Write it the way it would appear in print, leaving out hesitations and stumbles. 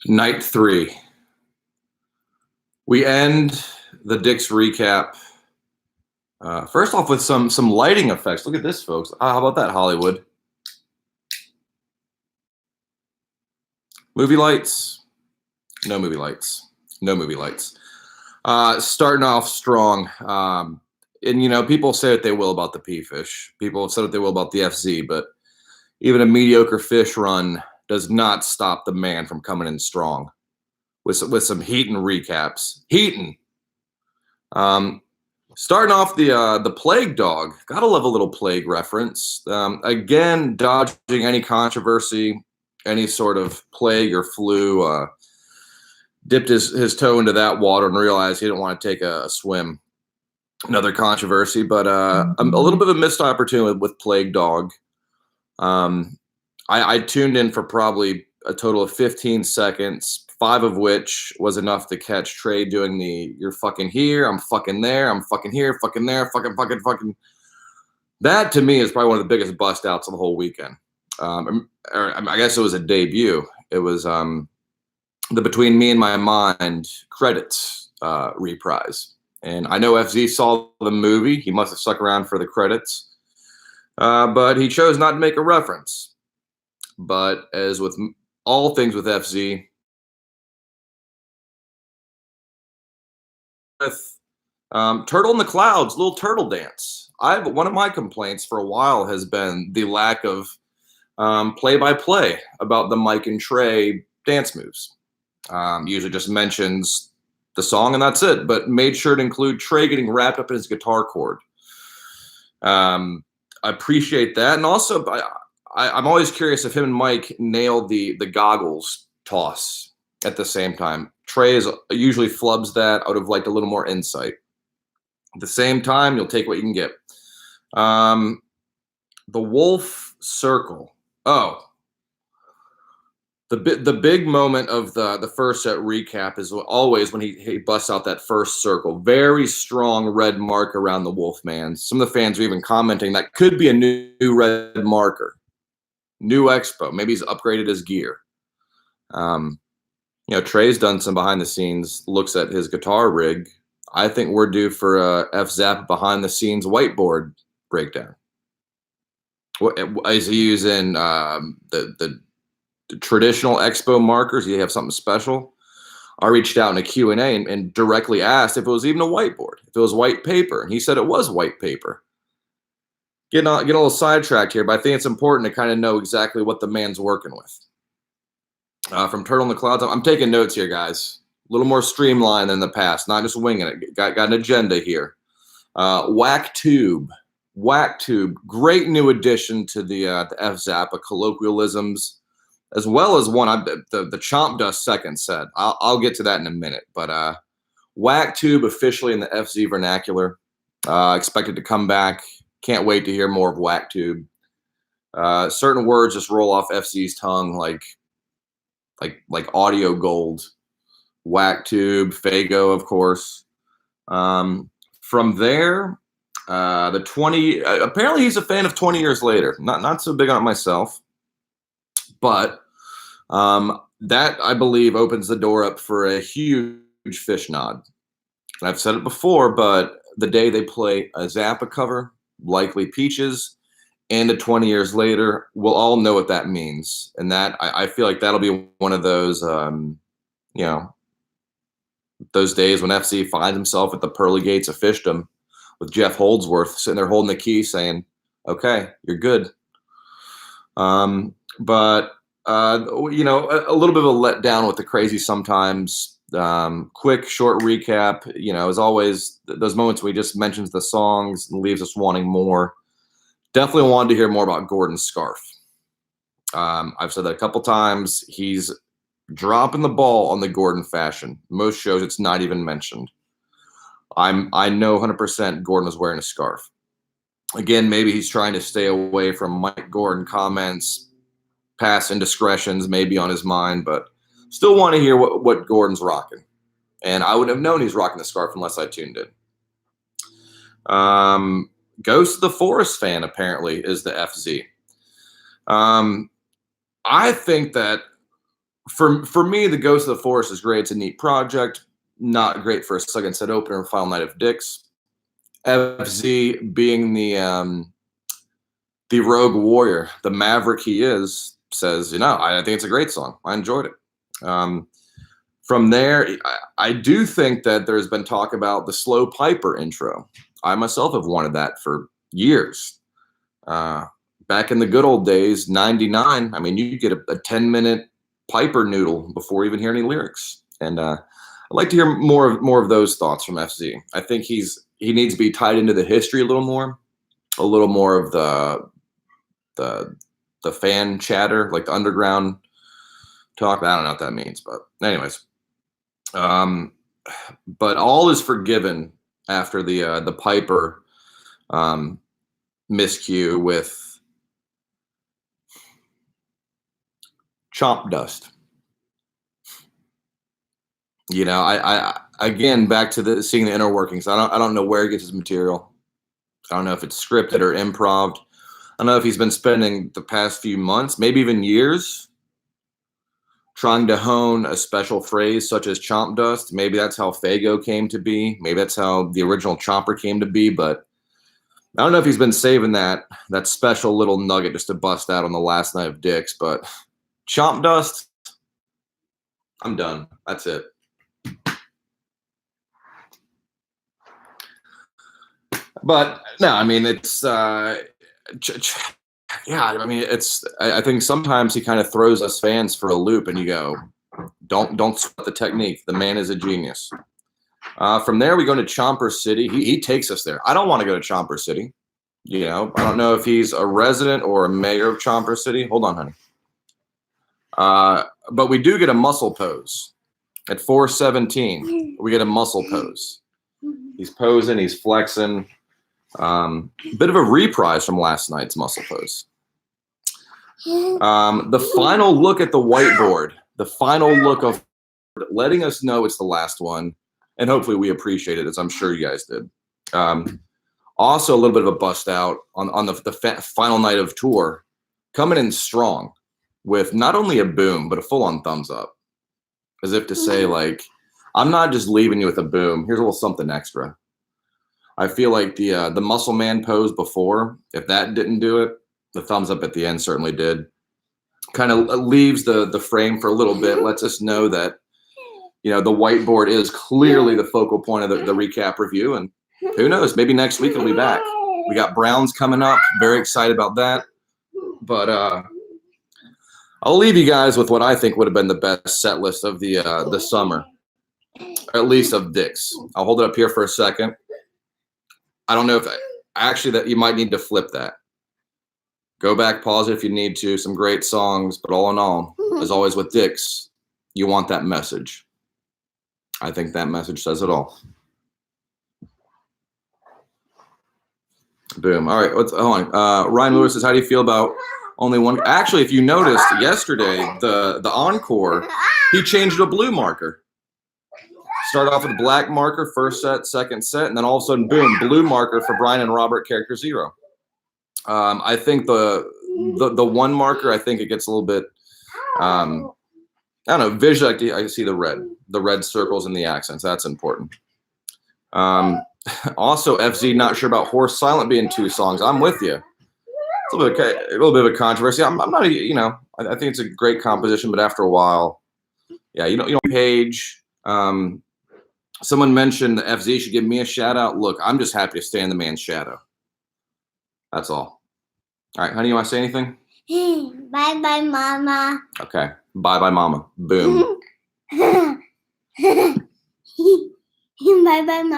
Night 3. We end the Dick's recap. First off, with some lighting effects. Look at this, folks. How about that, Hollywood? Movie lights. No movie lights. No movie lights. Starting off strong. And people say what they will about the Phish. People have said what they will about the FZ, but even a mediocre Phish run does not stop the man from coming in strong with some heating recaps. Heating. Starting off the Plague Dog. Gotta love a little Plague reference. Again, dodging any controversy, any sort of plague or flu. Dipped his toe into that water and realized he didn't want to take a swim. Another controversy, but a little bit of a missed opportunity with Plague Dog. I tuned in for probably a total of 15 seconds, 5 of which was enough to catch Trey doing the "you're fucking here, I'm fucking there, I'm fucking here, fucking there, fucking." That to me is probably one of the biggest bust outs of the whole weekend. I guess it was a debut. It was the Between Me and My Mind credits reprise. And I know FZ saw the movie. He must have stuck around for the credits. But he chose not to make a reference. But as with all things with FZ, with Turtle in the Clouds, little turtle dance. One of my complaints for a while has been the lack of play-by-play about the Mike and Trey dance moves. Usually just mentions the song and that's it, but made sure to include Trey getting wrapped up in his guitar chord. I appreciate that, and also I'm always curious if him and Mike nailed the goggles toss at the same time. Trey usually flubs that. I would have liked a little more insight. At the same time, you'll take what you can get. The Wolf Circle. Oh, the big moment of the first set recap is always when he busts out that first circle. Very strong red mark around the Wolfman. Some of the fans are even commenting that could be a new red marker. New Expo. Maybe he's upgraded his gear. Trey's done some behind the scenes looks at his guitar rig. I think we're due for a F-Zap behind the scenes whiteboard breakdown. Is he using the traditional Expo markers? Do you have something special? I reached out in a Q&A and directly asked if it was even a whiteboard, if it was white paper, and he said it was white paper. Getting a little sidetracked here, but I think it's important to kind of know exactly what the man's working with. From Turtle in the Clouds, I'm taking notes here, guys. A little more streamlined than the past, not just winging it. Got an agenda here. Whack Tube, great new addition to the F-Zappa colloquialisms, as well as one the Chomp Dust second set. I'll get to that in a minute, but Whack Tube officially in the FZ vernacular. Expected to come back. Can't wait to hear more of Whack Tube. Certain words just roll off FZ's tongue like audio gold. Whack Tube, Fago, of course. From there, the 20. Apparently, he's a fan of 20 Years Later. Not so big on it myself, but that I believe opens the door up for a huge Phish nod. And I've said it before, but the day they play a Zappa cover, likely Peaches, and a 20 Years Later, we'll all know what that means. And that I feel like that'll be one of those, those days when FC finds himself at the pearly gates of Fishdom with Jeff Holdsworth sitting there holding the key saying, okay, you're good. But a little bit of a letdown with the Crazy Sometimes. Quick, short recap. As always, those moments where he just mentions the songs and leaves us wanting more. Definitely wanted to hear more about Gordon's scarf. I've said that a couple times. He's dropping the ball on the Gordon fashion. Most shows it's not even mentioned. I know 100% Gordon was wearing a scarf. Again, maybe he's trying to stay away from Mike Gordon comments, past indiscretions maybe on his mind, but still want to hear what Gordon's rocking. And I wouldn't have known he's rocking the scarf unless I tuned in. Ghost of the Forest fan apparently is the FZ. I think that For me, the Ghost of the Forest is great. It's a neat project. Not great for a second set opener and final night of Dicks. FZ being the rogue warrior, the maverick he is, says, I think it's a great song. I enjoyed it. From there, I do think that there's been talk about the slow piper intro. I myself have wanted that for years. Back in the good old days, 99, I mean, you get a 10-minute piper noodle before you even hear any lyrics. And I'd like to hear more of those thoughts from FZ. I think he needs to be tied into the history a little more of the fan chatter, like the underground talk. I don't know what that means, but anyways. But all is forgiven after the Piper miscue with Chomp Dust. I again, back to seeing the inner workings. I don't know where he gets his material. I don't know if it's scripted or improv. I don't know if he's been spending the past few months, maybe even years, trying to hone a special phrase such as chomp dust. Maybe that's how Fago came to be. Maybe that's how the original Chomper came to be. But I don't know if he's been saving that special little nugget just to bust out on the last night of Dicks. But chomp dust, I'm done. That's it. But no, I mean, it's yeah, I mean, I think sometimes he kind of throws us fans for a loop, and you go, don't sweat the technique. The man is a genius. From there, we go to Chomper City. He takes us there. I don't want to go to Chomper City. I don't know if he's a resident or a mayor of Chomper City. Hold on, honey. But we do get a muscle pose at 4:17. We get a muscle pose. He's posing. He's flexing. Bit of a reprise from last night's muscle pose. The final look at the whiteboard, the final look of letting us know it's the last one, and hopefully we appreciate it, as I'm sure you guys did. Also, a little bit of a bust out on the final night of tour, coming in strong with not only a boom but a full-on thumbs up, as if to say, like, I'm not just leaving you with a boom. Here's a little something extra. I feel like the muscle man pose before, if that didn't do it, the thumbs up at the end certainly did. Kind of leaves the frame for a little bit, lets us know that, the whiteboard is clearly the focal point of the recap review. And who knows, maybe next week it'll be back. We got Browns coming up. Very excited about that. But I'll leave you guys with what I think would have been the best set list of the summer, or at least of Dicks. I'll hold it up here for a second. I don't know if actually that you might need to flip that. Go back, pause it if you need to. Some great songs, but all in all, as always with Dicks, you want that message. I think that message says it all. Boom. All right, hold on. Ryan Lewis says, how do you feel about only one? Actually, if you noticed yesterday, the encore, he changed to a blue marker. Started off with a black marker, first set, second set, and then all of a sudden, boom, blue marker for Brian and Robert, character 0. I think the one marker, I think it gets a little bit, I don't know, visually, I see the red circles and the accents. That's important. Also, FZ, not sure about Horse Silent being 2 songs. I'm with you. It's a little bit of a controversy. I'm not, I think it's a great composition, but after a while, yeah, you don't Page. Someone mentioned that FZ should give me a shout out. Look, I'm just happy to stay in the man's shadow. That's all. All right, honey, you want to say anything? Bye-bye, Mama. Okay. Bye-bye, Mama. Boom. Bye-bye, Mama.